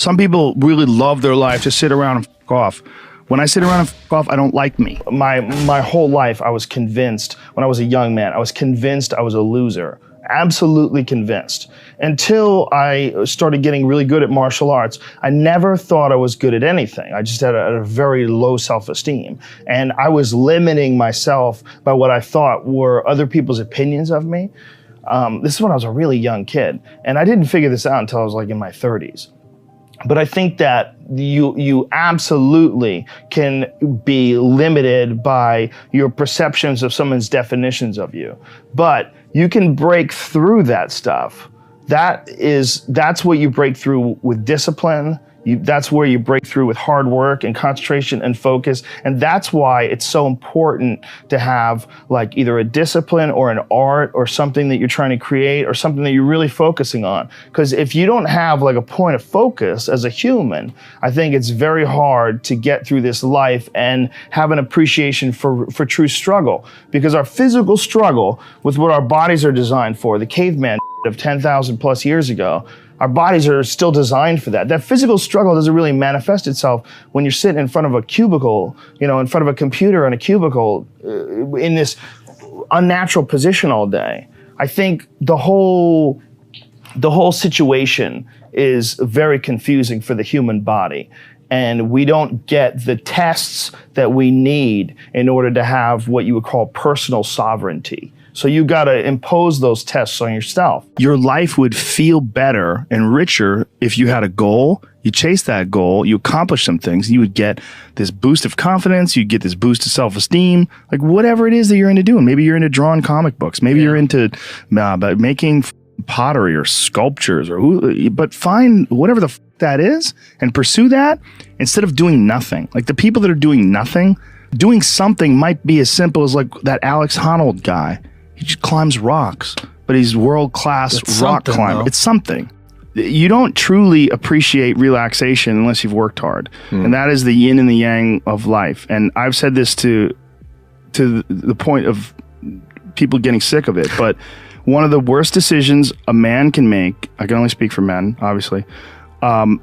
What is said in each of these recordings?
Some people really love their life to sit around and f*** off. When I sit around and f*** off, I don't like me. My whole life, I was convinced, when I was a young man, I was convinced I was a loser. Absolutely convinced. Until I started getting really good at martial arts, I never thought I was good at anything. I just had a very low self-esteem. And I was limiting myself by what I thought were other people's opinions of me. This is when I was a really young kid. And I didn't figure this out until I was like in my 30s. But I think that you absolutely can be limited by your perceptions of someone's definitions of you. But you can break through that stuff. That's what you break through with discipline. That's where you break through with hard work and concentration and focus. And that's why it's so important to have like either a discipline or an art or something that you're trying to create or something that you're really focusing on. Because if you don't have like a point of focus as a human, I think it's very hard to get through this life and have an appreciation for true struggle. Because our physical struggle with what our bodies are designed for, the caveman of 10,000 plus years ago, our bodies are still designed for that. That physical struggle doesn't really manifest itself when you're sitting in front of a cubicle, in front of a computer in a cubicle, in this unnatural position all day. I think the whole situation is very confusing for the human body. And we don't get the tests that we need in order to have what you would call personal sovereignty. So you got to impose those tests on yourself. Your life would feel better and richer if you had a goal, you chase that goal, you accomplish some things, you would get this boost of confidence, you'd get this boost of self-esteem, like whatever it is that you're into doing. Maybe you're into drawing comic books. Maybe you're into making pottery or sculptures, but find whatever the that is and pursue that instead of doing nothing. Like the people that are doing nothing, doing something might be as simple as like that Alex Honnold guy. He just climbs rocks, but he's world-class rock climber. Though. It's something. You don't truly appreciate relaxation unless you've worked hard. And that is the yin and the yang of life. And I've said this to the point of people getting sick of it, but one of the worst decisions a man can make, I can only speak for men, obviously,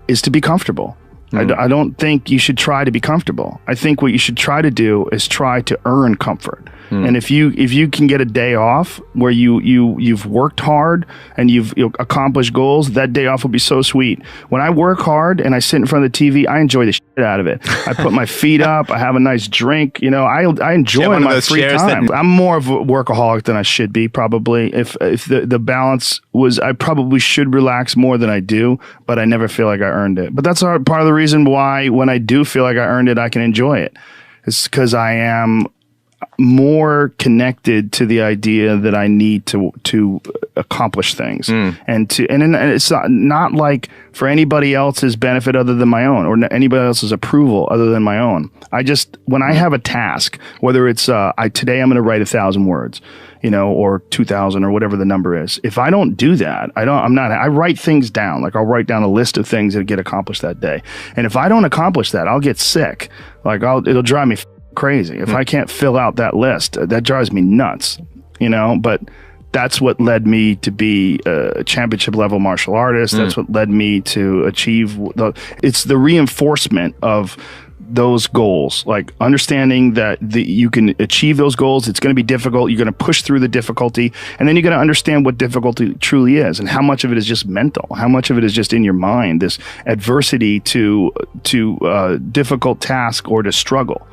is to be comfortable. I don't think you should try to be comfortable. I think what you should try to do is try to earn comfort. And if you can get a day off where you've worked hard and you've accomplished goals, that day off will be so sweet. When I work hard and I sit in front of the TV, I enjoy the shit out of it. I put my feet up, I have a nice drink, I enjoy my free time. I'm more of a workaholic than I should be, probably. If the balance was, I probably should relax more than I do, but I never feel like I earned it. But that's part of the reason why when I do feel like I earned it, I can enjoy it. It's because I am more connected to the idea that I need to accomplish things and it's not like for anybody else's benefit other than my own or anybody else's approval other than my own. When I have a task, whether it's today I'm going to write 1,000 words, or 2,000 or whatever the number is. If I don't do that, I write things down. Like I'll write down a list of things that get accomplished that day. And if I don't accomplish that, I'll get sick. Like it'll drive me crazy. If I can't fill out that list, that drives me nuts, but that's what led me to be a championship level martial artist. That's what led me to achieve it's the reinforcement of those goals, like understanding that you can achieve those goals. It's going to be difficult. You're going to push through the difficulty, and then you're going to understand what difficulty truly is and how much of it is just mental, how much of it is just in your mind, this adversity to difficult task or to struggle.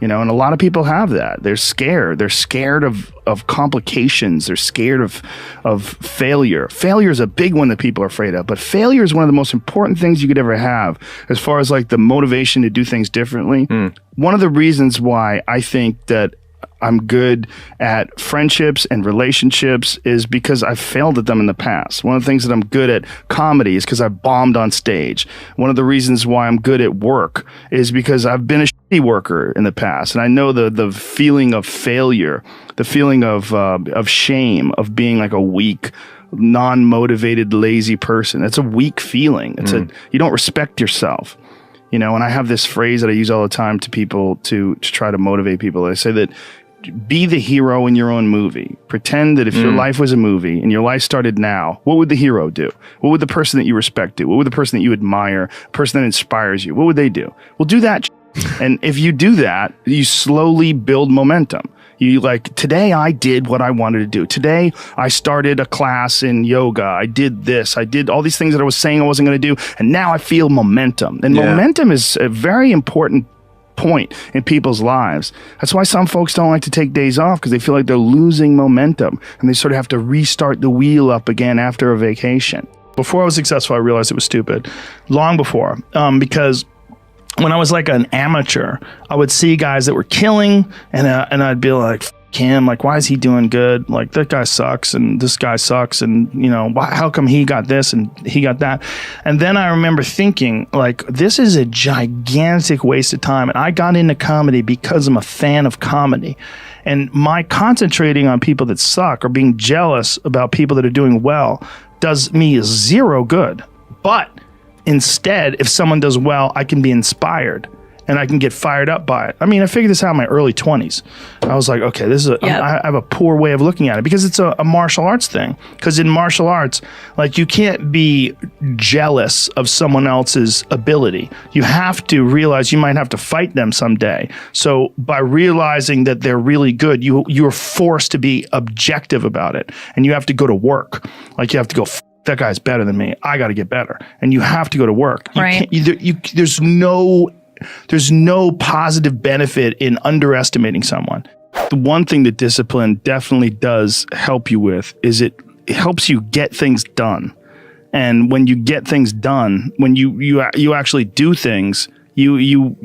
And a lot of people have that. They're scared. They're scared of complications. They're scared of failure. Failure is a big one that people are afraid of. But failure is one of the most important things you could ever have as far as like the motivation to do things differently. One of the reasons why I think that I'm good at friendships and relationships is because I've failed at them in the past. One of the things that I'm good at comedy is because I bombed on stage. One of the reasons why I'm good at work is because I've been a shitty worker in the past. And I know the feeling of failure, the feeling of shame, of being like a weak, non-motivated, lazy person. It's a weak feeling. You don't respect yourself. And I have this phrase that I use all the time to people to try to motivate people. I say that be the hero in your own movie. Pretend that if your life was a movie and your life started now, what would the hero do? What would the person that you respect do? What would the person that you admire, person that inspires you, what would they do? Well, do that. And if you do that, you slowly build momentum. You like, today I did what I wanted to do. Today I started a class in yoga. I did this. I did all these things that I was saying I wasn't going to do. And now I feel momentum. And momentum is a very important point in people's lives. That's why some folks don't like to take days off, because they feel like they're losing momentum and they sort of have to restart the wheel up again after a vacation. Before I was successful, I realized it was stupid. Long before, because when I was like an amateur, I would see guys that were killing, and I'd be like, F him, like, why is he doing good? Like, that guy sucks, and this guy sucks, and you know, how come he got this and he got that? And then I remember thinking, like, this is a gigantic waste of time. And I got into comedy because I'm a fan of comedy. And my concentrating on people that suck or being jealous about people that are doing well does me zero good. But instead, if someone does well, I can be inspired and I can get fired up by it. I mean, I figured this out in my early 20s. I was like, okay, this is I have a poor way of looking at it, because it's a martial arts thing. Because in martial arts, like, you can't be jealous of someone else's ability. You have to realize you might have to fight them someday. So by realizing that they're really good, you're forced to be objective about it. And you have to go to work. Like, you have to go, that guy's better than me. I got to get better. And you have to go to work. Right. There's no positive benefit in underestimating someone. The one thing that discipline definitely does help you with is it helps you get things done. And when you get things done, when you actually do things, you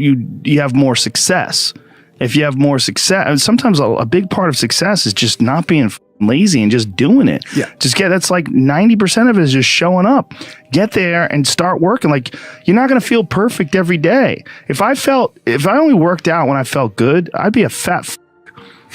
have more success. If you have more success, and sometimes a big part of success is just not being lazy and just doing it. Yeah. That's like 90% of it is just showing up. Get there and start working. Like, you're not going to feel perfect every day. If I only worked out when I felt good, I'd be a fat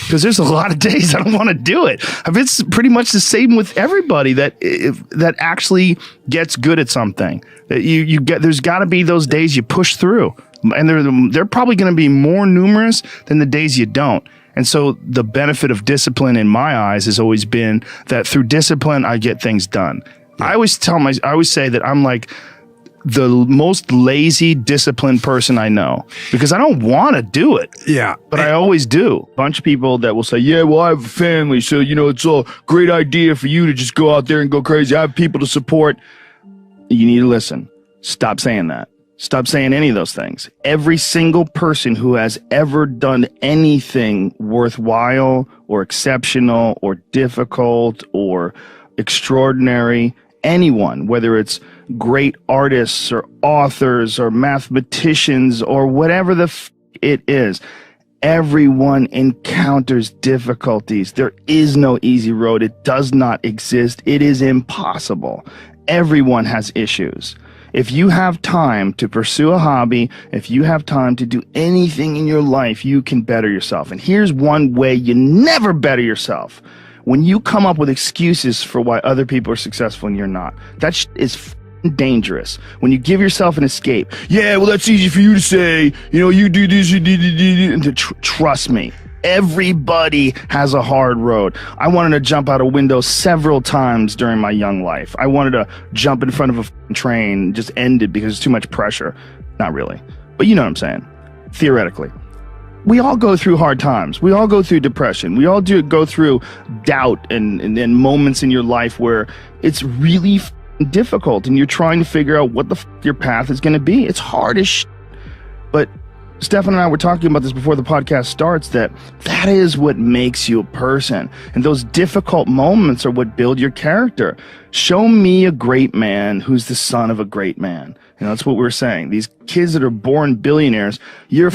because there's a lot of days I don't want to do it. It's pretty much the same with everybody that actually gets good at something. There's got to be those days you push through, and they're probably going to be more numerous than the days you don't. And so the benefit of discipline in my eyes has always been that through discipline, I get things done. Yeah. I always say that I'm like the most lazy, disciplined person I know, because I don't want to do it. Yeah. But I always do. A bunch of people that will say, yeah, well, I have a family, so, it's a great idea for you to just go out there and go crazy. I have people to support. You need to listen. Stop saying that. Stop saying any of those things. Every single person who has ever done anything worthwhile or exceptional or difficult or extraordinary, anyone, whether it's great artists or authors or mathematicians or whatever it is, everyone encounters difficulties. There is no easy road. It does not exist. It is impossible. Everyone has issues. If you have time to pursue a hobby, if you have time to do anything in your life, you can better yourself. And here's one way you never better yourself. When you come up with excuses for why other people are successful and you're not, that is dangerous. When you give yourself an escape, yeah, well, that's easy for you to say, you do this, you do, and trust me. Everybody has a hard road. I wanted to jump out a window several times during my young life. I wanted to jump in front of a train, just end it because it's too much pressure. Not really, but you know what I'm saying. Theoretically, we all go through hard times. We all go through depression. We all go through doubt and moments in your life where it's really difficult and you're trying to figure out what your path is going to be. It's hard as shit. But Stefan and I were talking about this before the podcast starts, that is what makes you a person. And those difficult moments are what build your character. Show me a great man who's the son of a great man. That's what we're saying. These kids that are born billionaires, you're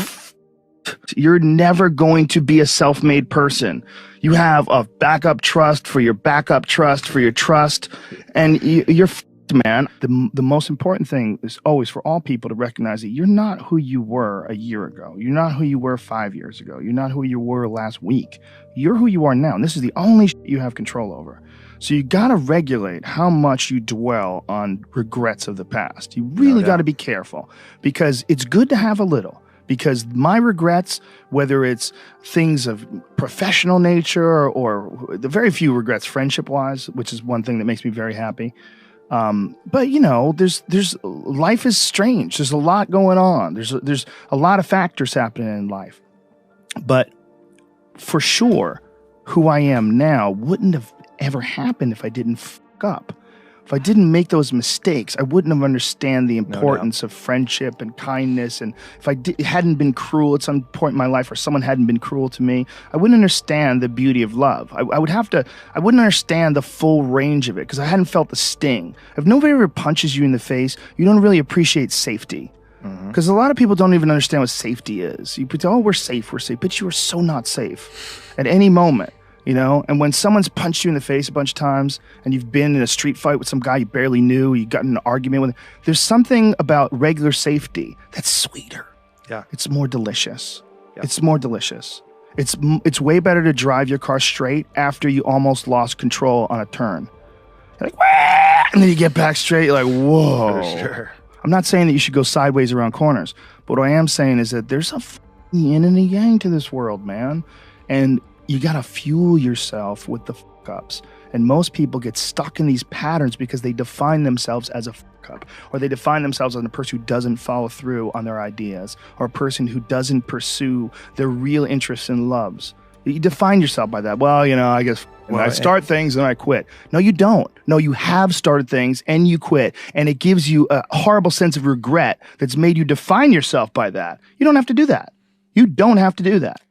never going to be a self-made person. You have a backup trust for your backup trust for your trust, and you're man. The most important thing is always for all people to recognize that you're not who you were a year ago. You're not who you were 5 years ago. You're not who you were last week. You're who you are now, and this is the only you have control over. So you got to regulate how much you dwell on regrets of the past. You really got to be careful, because it's good to have a little, because my regrets, whether it's things of professional nature or the very few regrets friendship-wise, which is one thing that makes me very happy. But you know, there's life is strange. There's a lot going on. There's a lot of factors happening in life. But for sure, who I am now wouldn't have ever happened if I didn't fuck up. If I didn't make those mistakes, I wouldn't have understand the importance of friendship and kindness. And if I hadn't been cruel at some point in my life, or someone hadn't been cruel to me, I wouldn't understand the beauty of love. I wouldn't understand the full range of it because I hadn't felt the sting. If nobody ever punches you in the face, you don't really appreciate safety. Because a lot of people don't even understand what safety is. You pretend, oh, we're safe, but you are so not safe at any moment. You know, and when someone's punched you in the face a bunch of times and you've been in a street fight with some guy you barely knew, you got in an argument with him, there's something about regular safety that's sweeter. Yeah. It's more delicious. Yeah. It's more delicious. It's way better to drive your car straight after you almost lost control on a turn. You're like, wah! And then you get back straight, you're like, whoa. For sure. I'm not saying that you should go sideways around corners, but what I am saying is that there's a yin and a yang to this world, man. And you gotta fuel yourself with the fuck-ups. And most people get stuck in these patterns because they define themselves as a fuck-up, or they define themselves as a person who doesn't follow through on their ideas, or a person who doesn't pursue their real interests and loves. You define yourself by that. Well, you know, I guess I start things and I quit. No, you don't. No, you have started things and you quit. And it gives you a horrible sense of regret that's made you define yourself by that. You don't have to do that. You don't have to do that.